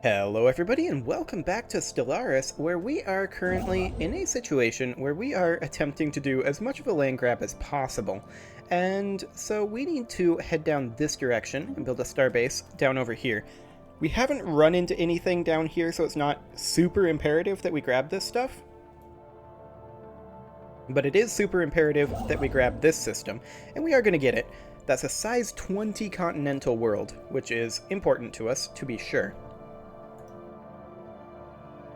Hello everybody and welcome back to Stellaris, where we are currently in a situation where we are attempting to do as much of a land grab as possible. And so we need to head down this direction and build a starbase down over here. We haven't run into anything down here, so it's not super imperative that we grab this stuff. But it is super imperative that we grab this system, and we are going to get it. That's a size 20 continental world, which is important to us, to be sure.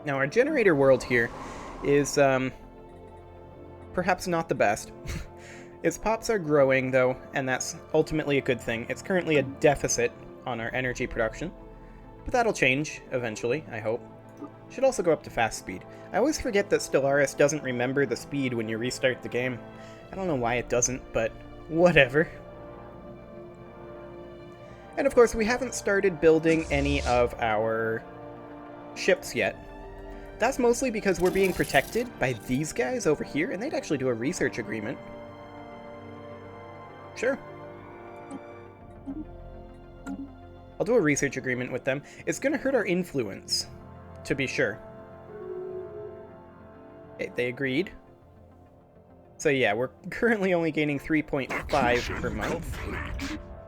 Now, our generator world here is, perhaps not the best. Its pops are growing, though, and that's ultimately a good thing. It's currently a deficit on our energy production, but that'll change eventually, I hope. Should also go up to fast speed. I always forget that Stellaris doesn't remember the speed when you restart the game. I don't know why it doesn't, but whatever. And of course, we haven't started building any of our ships yet. That's mostly because we're being protected by these guys over here, and they'd actually do a research agreement. Sure. I'll do a research agreement with them. It's going to hurt our influence, to be sure. Okay, they agreed. So yeah, we're currently only gaining 3.5 per month.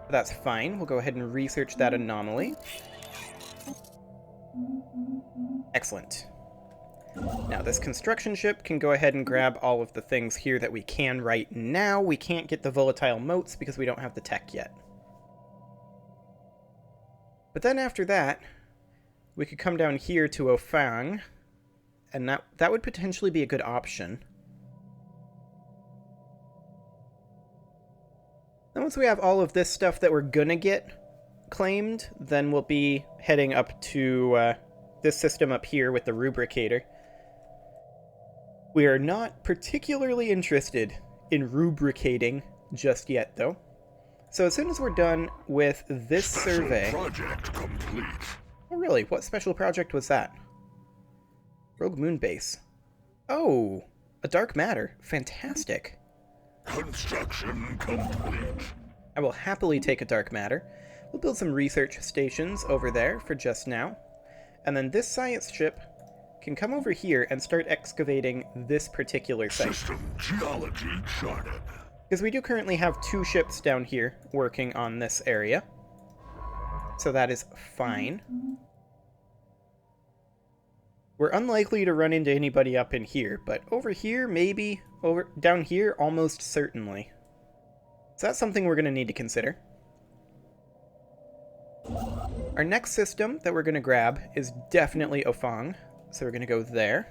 That's fine. We'll go ahead and research that anomaly. Excellent. Now, this construction ship can go ahead and grab all of the things here that we can right now. We can't get the volatile motes because we don't have the tech yet. But then after that, we could come down here to Ofang, and that would potentially be a good option. And once we have all of this stuff that we're gonna get claimed, then we'll be heading up to this system up here with the rubricator. We are not particularly interested in rubricating just yet, though. So as soon as we're done with this survey... Project complete. Oh, really? What special project was that? Rogue Moon Base. Oh, a dark matter. Fantastic. Construction complete. I will happily take a dark matter. We'll build some research stations over there for just now. And then this science ship can come over here and start excavating this particular site. System geology charted. Because we do currently have 2 ships down here working on this area. So that is fine. We're unlikely to run into anybody up in here, but over here, maybe. Down here, almost certainly. So that's something we're going to need to consider. Our next system that we're going to grab is definitely Ofang, so we're going to go there.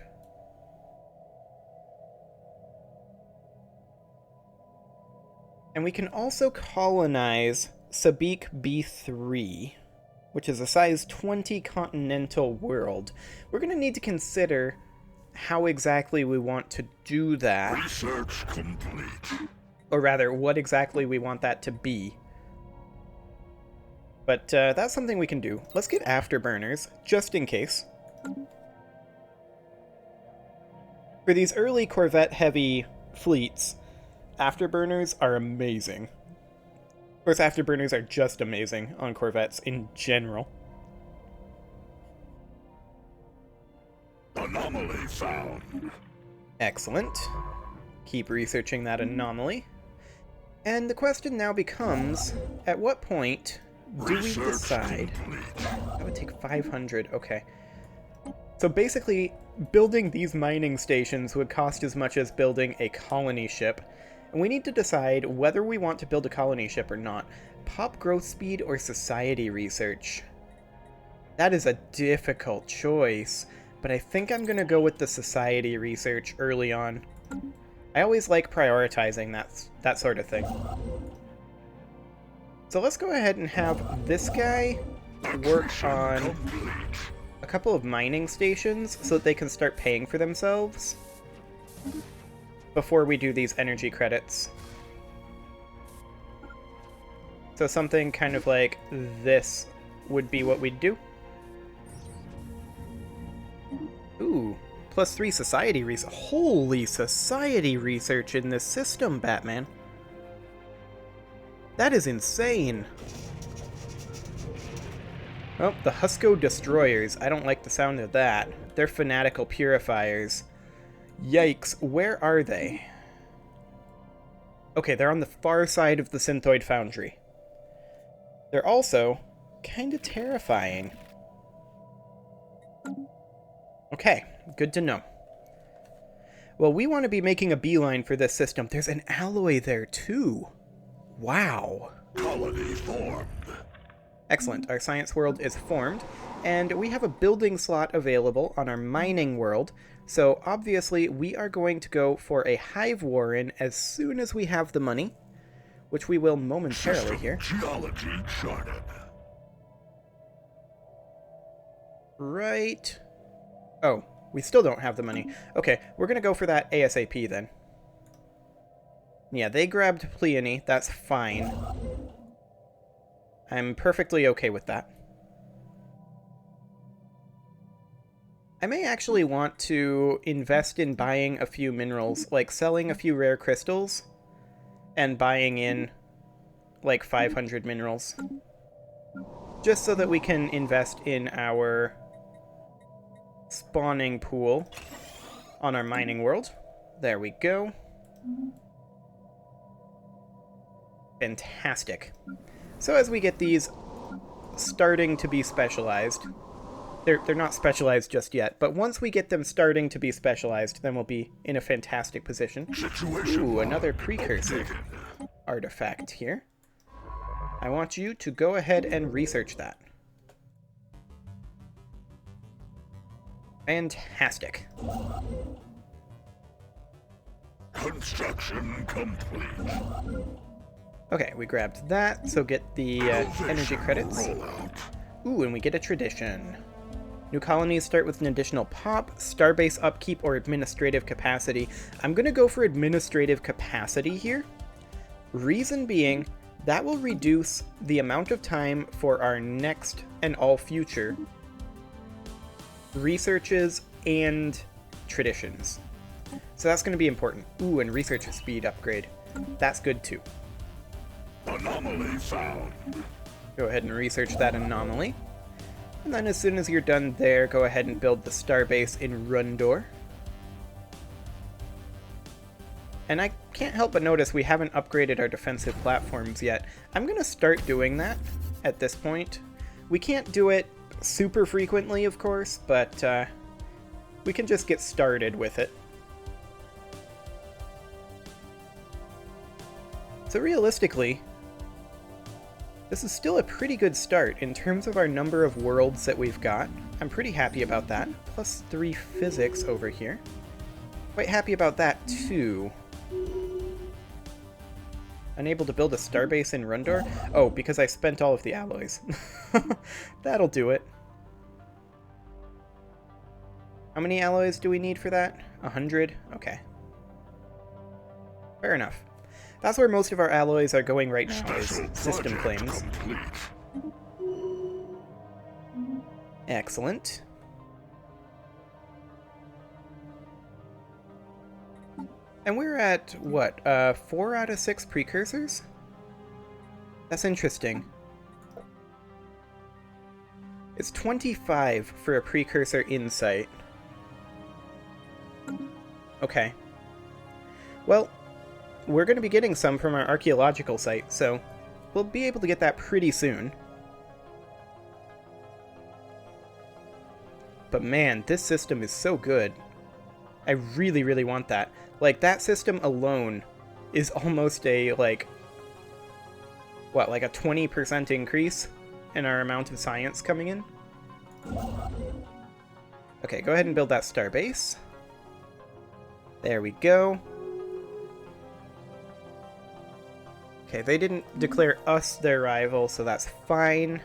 And we can also colonize Sabik B3, which is a size 20 continental world. We're going to need to consider how exactly we want to do that. Research complete. Or rather, what exactly we want that to be. But that's something we can do. Let's get afterburners, just in case. For these early Corvette-heavy fleets, afterburners are amazing. Of course, afterburners are just amazing on Corvettes in general. Anomaly found. Excellent. Keep researching that anomaly. And the question now becomes, at what point do we decide? That would take 500, okay. So basically, building these mining stations would cost as much as building a colony ship. And we need to decide whether we want to build a colony ship or not. Pop growth speed or society research? That is a difficult choice, but I think I'm going to go with the society research early on. I always like prioritizing that sort of thing. So let's go ahead and have this guy work on a couple of mining stations so that they can start paying for themselves before we do these energy credits. So something kind of like this would be what we'd do. Ooh, +3 society research. Holy society research in this system, Batman. That is insane. Oh, the Husko Destroyers. I don't like the sound of that. They're fanatical purifiers. Yikes, where are they? Okay, they're on the far side of the Synthoid Foundry. They're also kind of terrifying. Okay, good to know. Well, we want to be making a beeline for this system. There's an alloy there, too. Wow. Colony formed. Excellent. Our science world is formed, and we have a building slot available on our mining world, so obviously we are going to go for a hive warren as soon as we have the money, which we will momentarily here. Geology charted. Right. Oh, we still don't have the money. Okay, we're going to go for that ASAP then. Yeah, they grabbed Pleione. That's fine. I'm perfectly okay with that. I may actually want to invest in buying a few minerals, like selling a few rare crystals and buying in like 500 minerals. Just so that we can invest in our spawning pool on our mining world. There we go. Fantastic. So as we get these starting to be specialized, they're not specialized just yet, but once we get them starting to be specialized, then we'll be in a fantastic position. Ooh, another precursor artifact here. I want you to go ahead and research that. Fantastic. Construction complete. Okay, we grabbed that, so get the energy credits. Ooh, and we get a tradition. New colonies start with an additional pop, starbase upkeep, or administrative capacity. I'm going to go for administrative capacity here. Reason being, that will reduce the amount of time for our next and all future researches and traditions. So that's going to be important. Ooh, and research speed upgrade. That's good too. Anomaly found. Go ahead and research that anomaly. And then as soon as you're done there, go ahead and build the starbase in Rundor. And I can't help but notice we haven't upgraded our defensive platforms yet. I'm going to start doing that at this point. We can't do it super frequently, of course, but we can just get started with it. So realistically, this is still a pretty good start in terms of our number of worlds that we've got. I'm pretty happy about that. Plus 3 physics over here. Quite happy about that too. Unable to build a starbase in Rundor? Oh, because I spent all of the alloys. That'll do it. How many alloys do we need for that? 100? Okay. Fair enough. That's where most of our alloys are going right now, is system claims. Excellent. And we're at, what, 4 out of 6 precursors? That's interesting. It's 25 for a precursor insight. Okay. Well, we're going to be getting some from our archaeological site, so we'll be able to get that pretty soon. But man, this system is so good. I really, really want that. Like, that system alone is almost a, like, what, like a 20% increase in our amount of science coming in? Okay, go ahead and build that starbase. There we go. Okay, they didn't declare us their rival, so that's fine.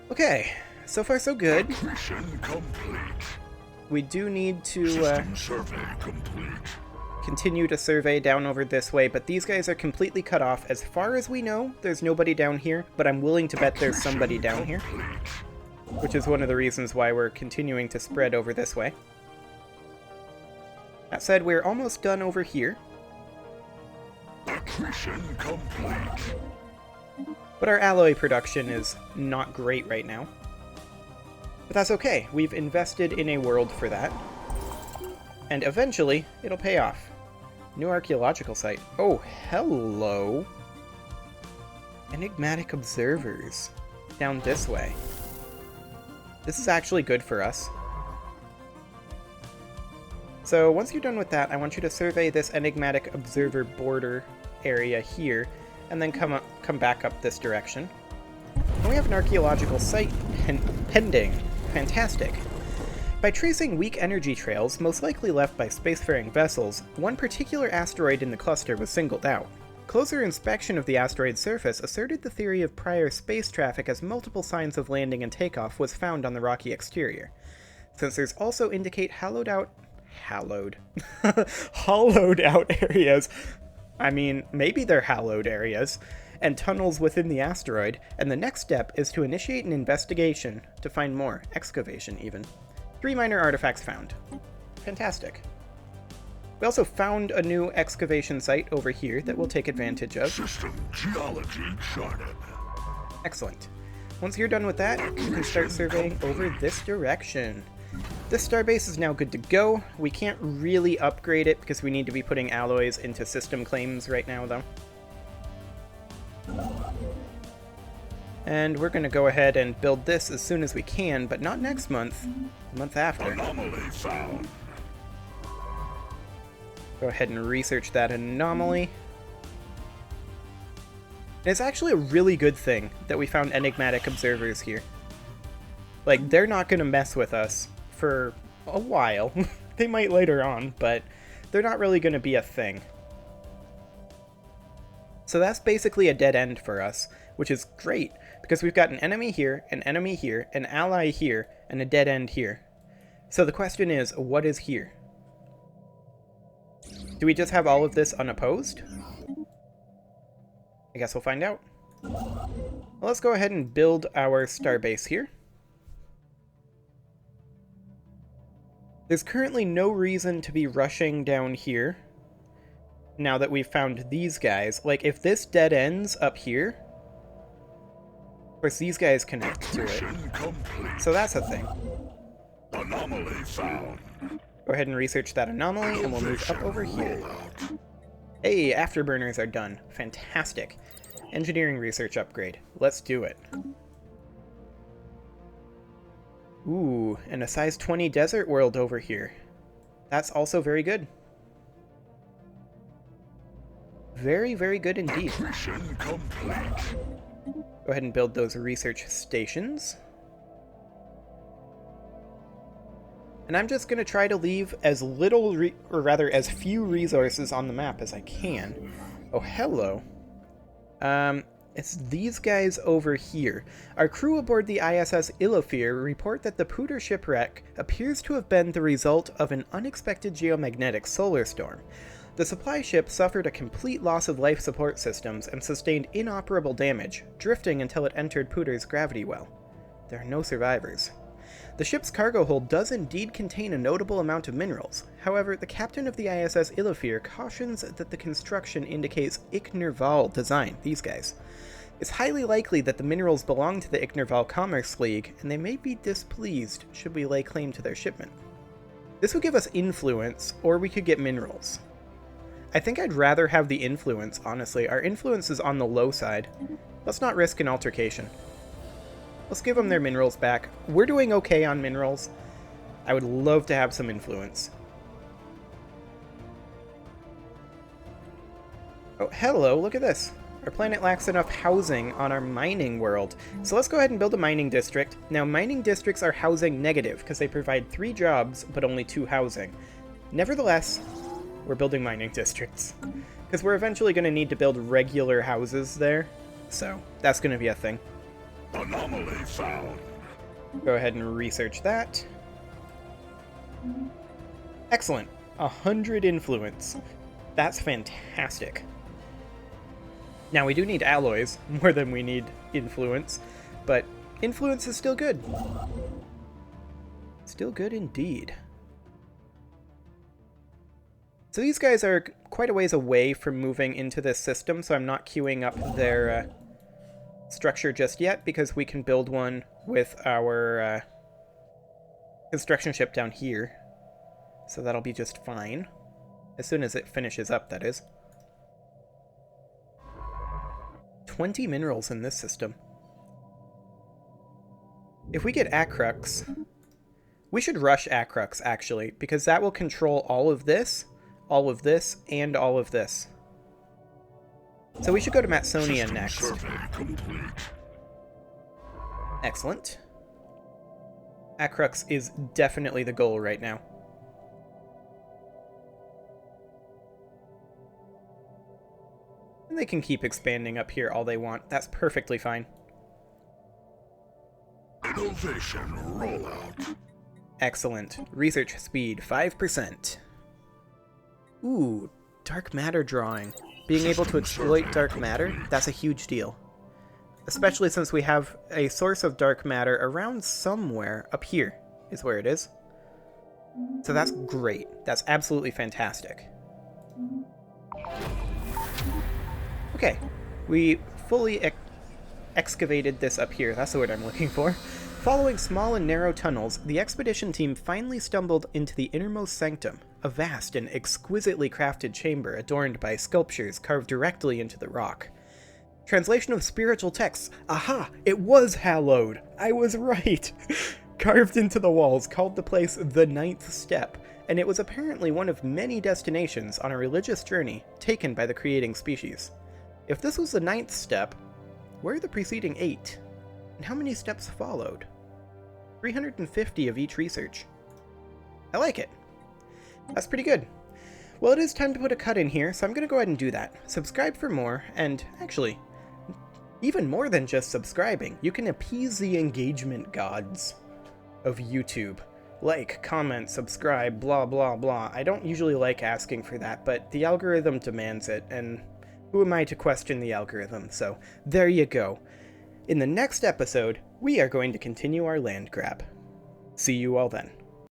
Okay, so far so good. We do need to continue to survey down over this way, but these guys are completely cut off. As far as we know, there's nobody down here, but I'm willing to bet there's somebody down here, which is one of the reasons why we're continuing to spread over this way. That said, we're almost done over here. Accretion complete. But our alloy production is not great right now. But that's okay. We've invested in a world for that. And eventually, it'll pay off. New archaeological site. Oh, hello. Enigmatic observers. Down this way. This is actually good for us. So once you're done with that, I want you to survey this enigmatic observer border area here, and then come back up this direction. And we have an archaeological site pending. Fantastic. By tracing weak energy trails, most likely left by spacefaring vessels, one particular asteroid in the cluster was singled out. Closer inspection of the asteroid's surface asserted the theory of prior space traffic, as multiple signs of landing and takeoff was found on the rocky exterior. Sensors also indicate hollowed out areas. I mean, maybe they're hallowed areas, and tunnels within the asteroid, and the next step is to initiate an investigation to find more, excavation even. 3 minor artifacts found. Fantastic. We also found a new excavation site over here that we'll take advantage of. System geology charted. Excellent. Once you're done with that, you can start surveying over this direction. This starbase is now good to go. We can't really upgrade it because we need to be putting alloys into system claims right now, though. And we're going to go ahead and build this as soon as we can, but not next month. The month after. Anomaly found. Go ahead and research that anomaly. And it's actually a really good thing that we found enigmatic observers here. Like, they're not going to mess with us for a while. They might later on, but they're not really going to be a thing. So that's basically a dead end for us, which is great, because we've got an enemy here, an ally here, and a dead end here. So the question is, what is here? Do we just have all of this unopposed? I guess we'll find out. Well, let's go ahead and build our starbase here. There's currently no reason to be rushing down here, now that we've found these guys. Like, if this dead ends up here, of course these guys connect to it. So that's a thing. Anomaly found. Go ahead and research that anomaly, and we'll move up over here. Hey, afterburners are done. Fantastic. Engineering research upgrade. Let's do it. Ooh, and a size 20 desert world over here. That's also very good. Very, very good indeed. Go ahead and build those research stations. And I'm just going to try to leave as little, or rather as few resources on the map as I can. Oh, hello. It's these guys over here. Our crew aboard the ISS Illifier report that the Pooter shipwreck appears to have been the result of an unexpected geomagnetic solar storm. The supply ship suffered a complete loss of life support systems and sustained inoperable damage, drifting until it entered Pooter's gravity well. There are no survivors. The ship's cargo hold does indeed contain a notable amount of minerals. However, the captain of the ISS Illifier cautions that the construction indicates Ichnerval design, these guys. It's highly likely that the minerals belong to the Ichnerval Commerce League, and they may be displeased should we lay claim to their shipment. This would give us influence, or we could get minerals. I think I'd rather have the influence, honestly. Our influence is on the low side. Let's not risk an altercation. Let's give them their minerals back. We're doing okay on minerals. I would love to have some influence. Oh, hello, look at this. Our planet lacks enough housing on our mining world. So let's go ahead and build a mining district. Now, mining districts are housing negative because they provide 3 jobs, but only 2 housing. Nevertheless, we're building mining districts because we're eventually going to need to build regular houses there. So that's going to be a thing. Anomaly found. Go ahead and research that. Excellent. 100 influence. That's fantastic. Now, we do need alloys more than we need influence, but influence is still good. Still good indeed. So these guys are quite a ways away from moving into this system, so I'm not queuing up their structure just yet, because we can build one with our construction ship down here. So that'll be just fine. As soon as it finishes up, that is. 20 minerals in this system. If we get Acrux, we should rush Acrux, actually, because that will control all of this, and all of this. So we should go to Matsonia next. Excellent. Acrux is definitely the goal right now. And they can keep expanding up here all they want. That's perfectly fine. Innovation rollout. Excellent. Research speed, 5%. Ooh, dark matter drawing. Being able to exploit dark matter, that's a huge deal. Especially since we have a source of dark matter around somewhere. Up here is where it is. So that's great. That's absolutely fantastic. Okay, we fully excavated this up here. That's the word I'm looking for. Following small and narrow tunnels, the expedition team finally stumbled into the innermost sanctum, a vast and exquisitely crafted chamber adorned by sculptures carved directly into the rock. Translation of spiritual texts. Aha! It was hallowed! I was right! Carved into the walls called the place the Ninth Step, and it was apparently one of many destinations on a religious journey taken by the creating species. If this was the ninth step, where are the preceding 8? And how many steps followed? 350 of each research. I like it. That's pretty good. Well, it is time to put a cut in here, so I'm going to go ahead and do that. Subscribe for more, and actually, even more than just subscribing, you can appease the engagement gods of YouTube. Like, comment, subscribe, blah blah blah. I don't usually like asking for that, but the algorithm demands it, and who am I to question the algorithm? So, there you go. In the next episode, we are going to continue our land grab. See you all then.